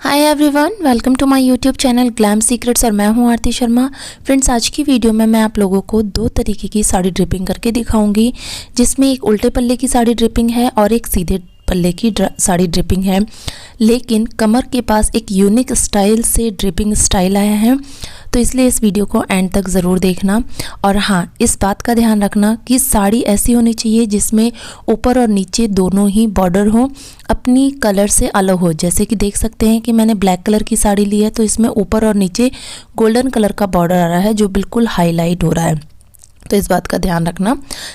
Hi everyone, welcome to my YouTube channel Glam Secrets और मैं हूं आरती शर्मा। फ्रेंड्स, आज की वीडियो में मैं आप लोगों को दो तरीके की साड़ी ड्रिपिंग करके दिखाऊंगी, जिसमें एक उल्टे पल्ले की साड़ी ड्रिपिंग है और एक सीधे पल्ले की साड़ी ड्रिपिंग है। लेकिन कमर के पास एक यूनिक स्टाइल से ड्रिपिंग स्टाइल आया है, तो इसलिए इस वीडियो को एंड तक ज़रूर देखना। और हाँ, इस बात का ध्यान रखना कि साड़ी ऐसी होनी चाहिए जिसमें ऊपर और नीचे दोनों ही बॉर्डर हो, अपनी कलर से अलग हो। जैसे कि देख सकते हैं कि मैंने ब्लैक कलर की साड़ी ली है, तो इसमें ऊपर और नीचे गोल्डन कलर का बॉर्डर आ रहा है जो बिल्कुल हाईलाइट हो रहा है, तो इस बात का ध्यान रखना।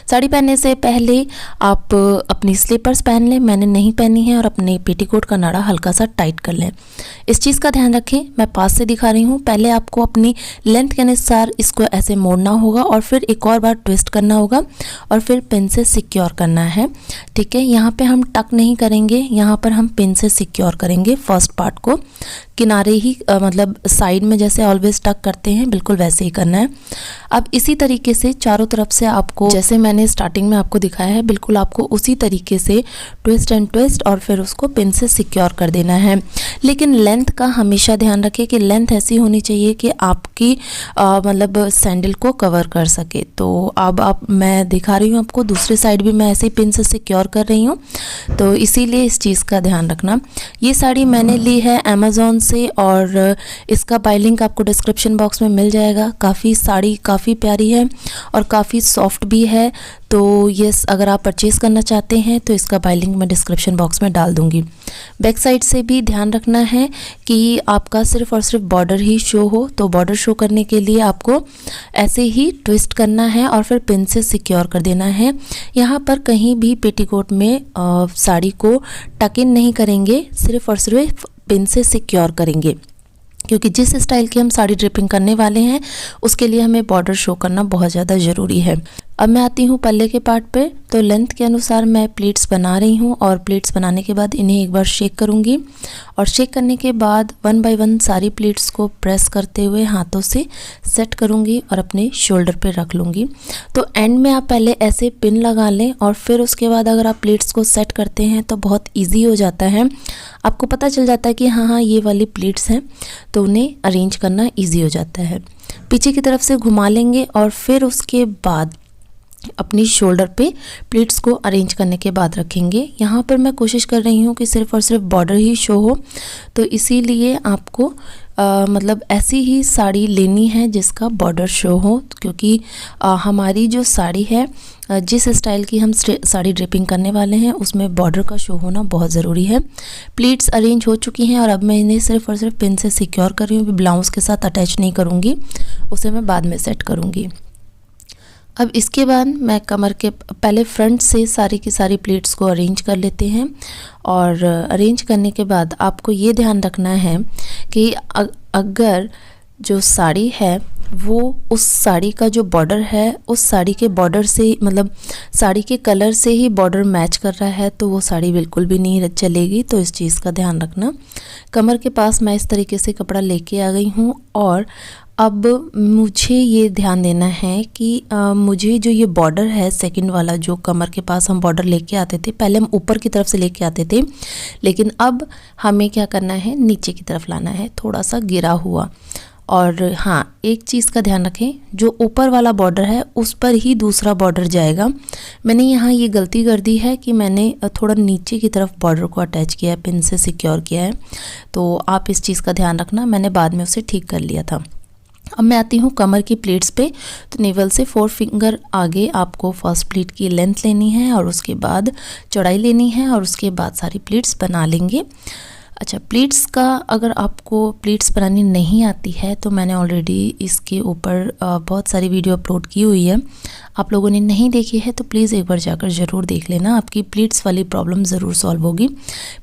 साड़ी पहनने से पहले आप अपनी स्लीपर्स पहन लें, मैंने नहीं पहनी है, और अपने पेटीकोट का नाड़ा हल्का सा टाइट कर लें। इस चीज़ का ध्यान रखें, मैं पास से दिखा रही हूँ। पहले आपको अपनी लेंथ के अनुसार इसको ऐसे मोड़ना होगा और फिर एक और बार ट्विस्ट करना होगा और फिर पिन से सिक्योर करना है। ठीक है, यहाँ पे हम टक नहीं करेंगे, यहाँ पर हम पिन से सिक्योर करेंगे फर्स्ट पार्ट को। किनारे ही मतलब साइड में जैसे ऑलवेज टक करते हैं, बिल्कुल वैसे ही करना है। अब इसी तरीके से चारों तरफ से आपको, जैसे मैंने स्टार्टिंग में आपको दिखाया है, बिल्कुल आपको उसी तरीके से ट्विस्ट एंड ट्विस्ट और फिर उसको पिन से सिक्योर कर देना है। लेकिन लेंथ का हमेशा ध्यान रखें कि लेंथ ऐसी होनी चाहिए कि आपकी मतलब सैंडल को कवर कर सके। तो अब मैं दिखा रही हूँ आपको, दूसरी साइड भी मैं ऐसे ही पिन से सिक्योर कर रही हूँ, तो इसीलिए इस चीज़ का ध्यान रखना। ये साड़ी मैंने ली है अमेज़ॉन से और इसका बाय लिंक आपको डिस्क्रिप्शन बॉक्स में मिल जाएगा। साड़ी काफ़ी प्यारी है और काफ़ी सॉफ्ट भी है, तो यस, अगर आप परचेज़ करना चाहते हैं तो इसका बाय लिंक मैं डिस्क्रिप्शन बॉक्स में डाल दूंगी। बैक साइड से भी ध्यान रखना है कि आपका सिर्फ और सिर्फ बॉर्डर ही शो हो, तो बॉर्डर शो करने के लिए आपको ऐसे ही ट्विस्ट करना है और फिर पिन से सिक्योर कर देना है। यहाँ पर कहीं भी पेटीकोट में साड़ी को टक इन नहीं करेंगे, सिर्फ और सिर्फ पिन से सिक्योर करेंगे, क्योंकि जिस स्टाइल की हम साड़ी ड्रिपिंग करने वाले हैं उसके लिए हमें बॉर्डर शो करना बहुत ज़्यादा ज़रूरी है। अब मैं आती हूँ पल्ले के पार्ट पे। तो लेंथ के अनुसार मैं प्लीट्स बना रही हूँ और प्लीट्स बनाने के बाद इन्हें एक बार शेक करूँगी और शेक करने के बाद 1 बाय 1 सारी प्लीट्स को प्रेस करते हुए हाथों से सेट करूँगी और अपने शोल्डर पे रख लूँगी। तो एंड में आप पहले ऐसे पिन लगा लें और फिर उसके बाद अगर आप प्लीट्स को सेट करते हैं तो बहुत ईजी हो जाता है, आपको पता चल जाता है कि हाँ ये वाली प्लीट्स हैं, तो उन्हें अरेंज करना ईजी हो जाता है। पीछे की तरफ से घुमा लेंगे और फिर उसके बाद अपनी शोल्डर पे प्लीट्स को अरेंज करने के बाद रखेंगे। यहाँ पर मैं कोशिश कर रही हूँ कि सिर्फ और सिर्फ बॉर्डर ही शो हो, तो इसीलिए आपको मतलब ऐसी ही साड़ी लेनी है जिसका बॉर्डर शो हो, क्योंकि हमारी जो साड़ी है, जिस स्टाइल की हम साड़ी ड्रिपिंग करने वाले हैं उसमें बॉर्डर का शो होना बहुत ज़रूरी है। प्लीट्स अरेंज हो चुकी हैं और अब मैं इन्हें सिर्फ और सिर्फ पिन से सिक्योर कर रही हूँ, ब्लाउज़ के साथ अटैच नहीं करूँगी, उसे मैं बाद में सेट करूँगी। अब इसके बाद मैं कमर के पहले फ्रंट से सारी की सारी प्लीट्स को अरेंज कर लेते हैं और अरेंज करने के बाद आपको ये ध्यान रखना है कि अगर जो साड़ी है वो उस साड़ी का जो बॉर्डर है उस साड़ी के बॉर्डर से, मतलब साड़ी के कलर से ही बॉर्डर मैच कर रहा है, तो वो साड़ी बिल्कुल भी नहीं चलेगी। तो इस चीज़ का ध्यान रखना। कमर के पास मैं इस तरीके से कपड़ा लेके आ गई हूँ और अब मुझे ये ध्यान देना है कि मुझे जो ये बॉर्डर है सेकंड वाला, जो कमर के पास हम बॉर्डर लेके आते थे, पहले हम ऊपर की तरफ से लेके आते थे, लेकिन अब हमें क्या करना है, नीचे की तरफ लाना है, थोड़ा सा गिरा हुआ। और हाँ, एक चीज़ का ध्यान रखें, जो ऊपर वाला बॉर्डर है उस पर ही दूसरा बॉर्डर जाएगा। मैंने यहाँ ये गलती कर दी है कि मैंने थोड़ा नीचे की तरफ बॉर्डर को अटैच किया है, पिन से सिक्योर किया है, तो आप इस चीज़ का ध्यान रखना। मैंने बाद में उसे ठीक कर लिया था। अब मैं आती हूँ कमर की प्लीट्स पे। तो नेवल से 4 फिंगर आगे आपको फर्स्ट प्लीट की लेंथ लेनी है और उसके बाद चौड़ाई लेनी है और उसके बाद सारी प्लीट्स बना लेंगे। अच्छा, प्लीट्स का अगर आपको प्लीट्स बनानी नहीं आती है तो मैंने ऑलरेडी इसके ऊपर बहुत सारी वीडियो अपलोड की हुई है, आप लोगों ने नहीं देखी है तो प्लीज़ एक बार जाकर ज़रूर देख लेना, आपकी प्लीट्स वाली प्रॉब्लम ज़रूर सॉल्व होगी।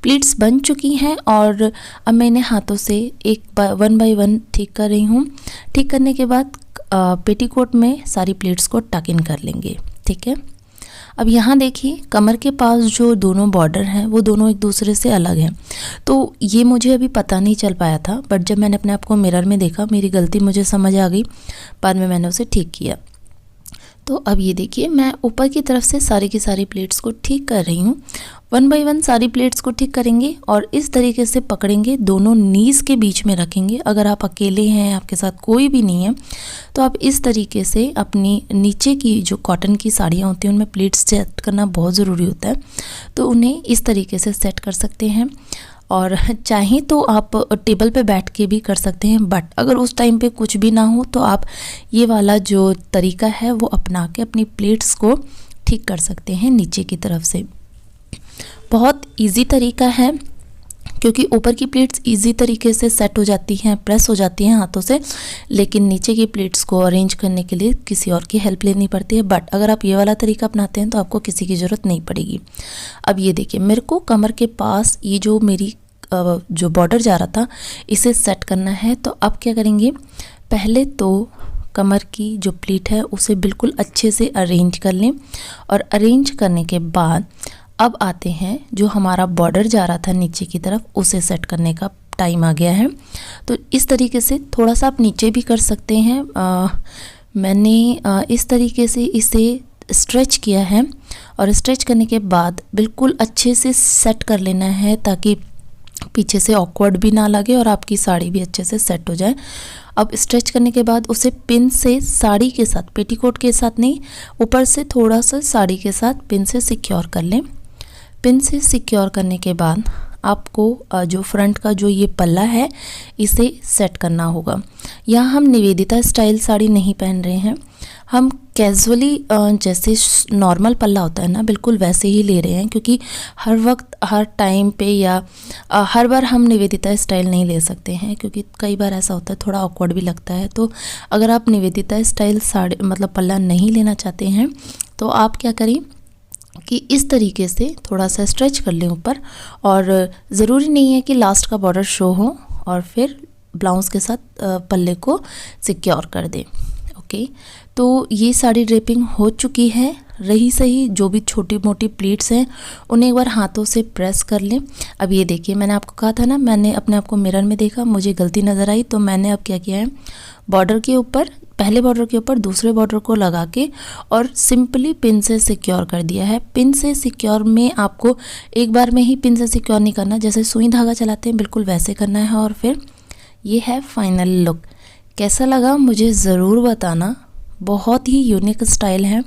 प्लीट्स बन चुकी हैं और अब मैं इन्हें हाथों से 1 बाय 1 ठीक कर रही हूँ। ठीक करने के बाद पेटीकोट में सारी प्लीट्स को टक इन कर लेंगे। ठीक है, अब यहाँ देखिए कमर के पास जो दोनों बॉर्डर हैं वो दोनों एक दूसरे से अलग हैं, तो ये मुझे अभी पता नहीं चल पाया था, बट जब मैंने अपने आप को मिरर में देखा, मेरी गलती मुझे समझ आ गई, बाद में मैंने उसे ठीक किया। तो अब ये देखिए मैं ऊपर की तरफ से सारी की सारी प्लेट्स को ठीक कर रही हूँ। 1 बाय 1 सारी प्लेट्स को ठीक करेंगे और इस तरीके से पकड़ेंगे, दोनों नीज़ के बीच में रखेंगे। अगर आप अकेले हैं, आपके साथ कोई भी नहीं है, तो आप इस तरीके से अपनी नीचे की जो कॉटन की साड़ियाँ होती हैं उनमें प्लेट्स सेट करना बहुत ज़रूरी होता है। तो उन्हें इस तरीके से सेट कर सकते हैं और चाहें तो आप टेबल पे बैठ के भी कर सकते हैं, बट अगर उस टाइम पे कुछ भी ना हो तो आप ये वाला जो तरीका है वो अपना के अपनी प्लेट्स को ठीक कर सकते हैं नीचे की तरफ से। बहुत इजी तरीका है क्योंकि ऊपर की प्लेट्स इजी तरीके से सेट हो जाती हैं, प्रेस हो जाती हैं हाथों से, लेकिन नीचे की प्लेट्स को अरेंज करने के लिए किसी और की हेल्प लेनी पड़ती है। बट अगर आप ये वाला तरीका अपनाते हैं तो आपको किसी की ज़रूरत नहीं पड़ेगी। अब ये देखिए मेरे को कमर के पास ये जो मेरी जो बॉर्डर जा रहा था इसे सेट करना है। तो अब क्या करेंगे, पहले तो कमर की जो प्लीट है उसे बिल्कुल अच्छे से अरेंज कर लें और अरेंज करने के बाद अब आते हैं जो हमारा बॉर्डर जा रहा था नीचे की तरफ, उसे सेट करने का टाइम आ गया है। तो इस तरीके से थोड़ा सा आप नीचे भी कर सकते हैं। मैंने इस तरीके से इसे स्ट्रेच किया है और स्ट्रेच करने के बाद बिल्कुल अच्छे से सेट कर लेना है ताकि पीछे से ऑकवर्ड भी ना लगे और आपकी साड़ी भी अच्छे से सेट हो जाए। अब स्ट्रेच करने के बाद उसे पिन से साड़ी के साथ, पेटीकोट के साथ नहीं, ऊपर से थोड़ा सा साड़ी के साथ पिन से सिक्योर कर लें। पिन से सिक्योर करने के बाद आपको जो फ्रंट का जो ये पल्ला है इसे सेट करना होगा। यहाँ हम निवेदिता स्टाइल साड़ी नहीं पहन रहे हैं, हम कैजुअली जैसे नॉर्मल पल्ला होता है ना बिल्कुल वैसे ही ले रहे हैं, क्योंकि हर वक्त हर टाइम पे या हर बार हम निवेदिता स्टाइल नहीं ले सकते हैं, क्योंकि कई बार ऐसा होता है थोड़ा ऑकवर्ड भी लगता है। तो अगर आप निवेदिता स्टाइल साड़ी मतलब पल्ला नहीं लेना चाहते हैं तो आप क्या करें कि इस तरीके से थोड़ा सा स्ट्रेच कर लें ऊपर, और ज़रूरी नहीं है कि लास्ट का बॉर्डर शो हो, और फिर ब्लाउज़ के साथ पल्ले को सिक्योर कर दें। ओके, तो ये साड़ी ड्रेपिंग हो चुकी है। रही सही जो भी छोटी मोटी प्लीट्स हैं उन्हें एक बार हाथों से प्रेस कर लें। अब ये देखिए मैंने आपको कहा था ना, मैंने अपने आप को मिरर में देखा, मुझे गलती नज़र आई, तो मैंने अब क्या किया है, बॉर्डर के ऊपर, पहले बॉर्डर के ऊपर दूसरे बॉर्डर को लगा के और सिंपली पिन से सिक्योर कर दिया है। पिन से सिक्योर में आपको एक बार में ही पिन से सिक्योर नहीं करना, जैसे सुई धागा चलाते हैं बिल्कुल वैसे करना है। और फिर ये है फाइनल लुक। कैसा लगा मुझे ज़रूर बताना। बहुत ही यूनिक स्टाइल है,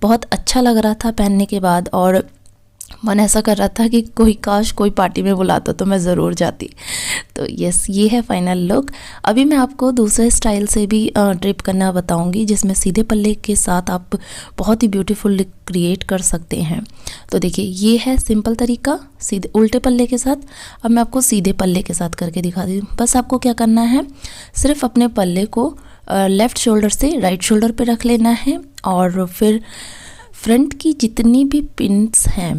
बहुत अच्छा लग रहा था पहनने के बाद, और मन ऐसा कर रहा था कि काश कोई पार्टी में बुलाता तो मैं ज़रूर जाती। तो यस, ये है फाइनल लुक। अभी मैं आपको दूसरे स्टाइल से भी ड्रिप करना बताऊंगी, जिसमें सीधे पल्ले के साथ आप बहुत ही ब्यूटीफुल लुक क्रिएट कर सकते हैं। तो देखिए ये है सिंपल तरीका सीधे उल्टे पल्ले के साथ। अब मैं आपको सीधे पल्ले के साथ करके दिखा दी। बस आपको क्या करना है, सिर्फ अपने पल्ले को लेफ़्ट शोल्डर से राइट शोल्डर पर रख लेना है, और फिर फ्रंट की जितनी भी पिन्स हैं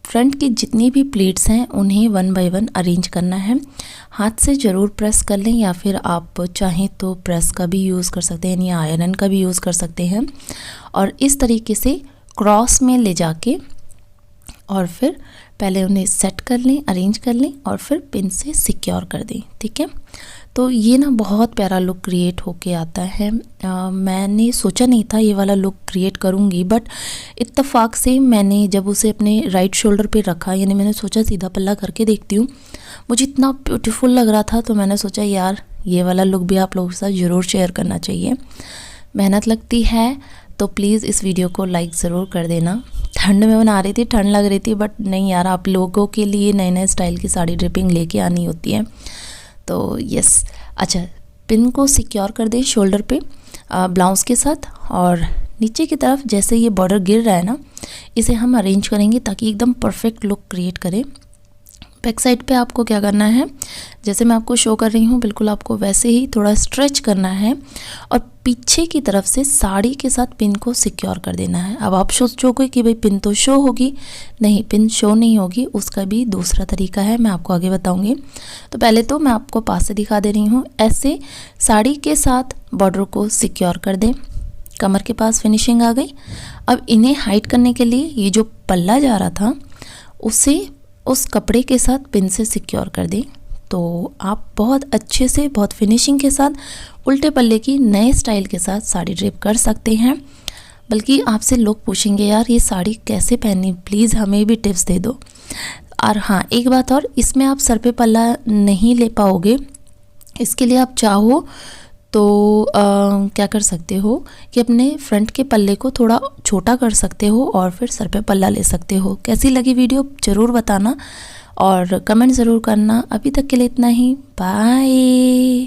फ्रंट की जितनी भी प्लेट्स हैं उन्हें 1 बाय 1 अरेंज करना है। हाथ से ज़रूर प्रेस कर लें, या फिर आप चाहें तो प्रेस का भी यूज़ कर सकते हैं या आयरन का भी यूज़ कर सकते हैं। और इस तरीके से क्रॉस में ले जाके और फिर पहले उन्हें सेट कर लें, अरेंज कर लें, और फिर पिन से सिक्योर कर दें। ठीक है, तो ये ना बहुत प्यारा लुक क्रिएट होके आता है। मैंने सोचा नहीं था ये वाला लुक क्रिएट करूँगी, बट इत्तेफाक से मैंने जब उसे अपने राइट शोल्डर पे रखा, यानी मैंने सोचा सीधा पल्ला करके देखती हूँ, मुझे इतना ब्यूटीफुल लग रहा था, तो मैंने सोचा यार ये वाला लुक भी आप लोगों के साथ ज़रूर शेयर करना चाहिए। मेहनत लगती है तो प्लीज़ इस वीडियो को लाइक ज़रूर कर देना। ठंड में बना रही थी, ठंड लग रही थी, बट नहीं यार, आप लोगों के लिए नए नए स्टाइल की साड़ी ड्रिपिंग लेके आनी होती है। तो यस, अच्छा, पिन को सिक्योर कर दें शोल्डर पे ब्लाउज़ के साथ, और नीचे की तरफ जैसे ये बॉर्डर गिर रहा है ना, इसे हम अरेंज करेंगे ताकि एकदम परफेक्ट लुक क्रिएट करे। बैक साइड पे आपको क्या करना है, जैसे मैं आपको शो कर रही हूँ बिल्कुल आपको वैसे ही थोड़ा स्ट्रेच करना है, और पीछे की तरफ से साड़ी के साथ पिन को सिक्योर कर देना है। अब आप सोचोगे कि भाई पिन तो शो होगी, नहीं, पिन शो नहीं होगी, उसका भी दूसरा तरीका है, मैं आपको आगे बताऊंगी। तो पहले तो मैं आपको पास से दिखा दे रही हूँ। ऐसे साड़ी के साथ बॉर्डर को सिक्योर कर दें, कमर के पास फिनिशिंग आ गई। अब इन्हें हाइड करने के लिए ये जो पल्ला जा रहा था उसे उस कपड़े के साथ पिन से सिक्योर कर दें, तो आप बहुत अच्छे से, बहुत फिनिशिंग के साथ उल्टे पल्ले की नए स्टाइल के साथ साड़ी ड्रेप कर सकते हैं। बल्कि आपसे लोग पूछेंगे यार ये साड़ी कैसे पहनी, प्लीज़ हमें भी टिप्स दे दो। और हाँ, एक बात और, इसमें आप सर पे पल्ला नहीं ले पाओगे। इसके लिए आप चाहो तो क्या कर सकते हो कि अपने फ्रंट के पल्ले को थोड़ा छोटा कर सकते हो और फिर सर पे पल्ला ले सकते हो। कैसी लगी वीडियो ज़रूर बताना और कमेंट ज़रूर करना। अभी तक के लिए इतना ही, बाय।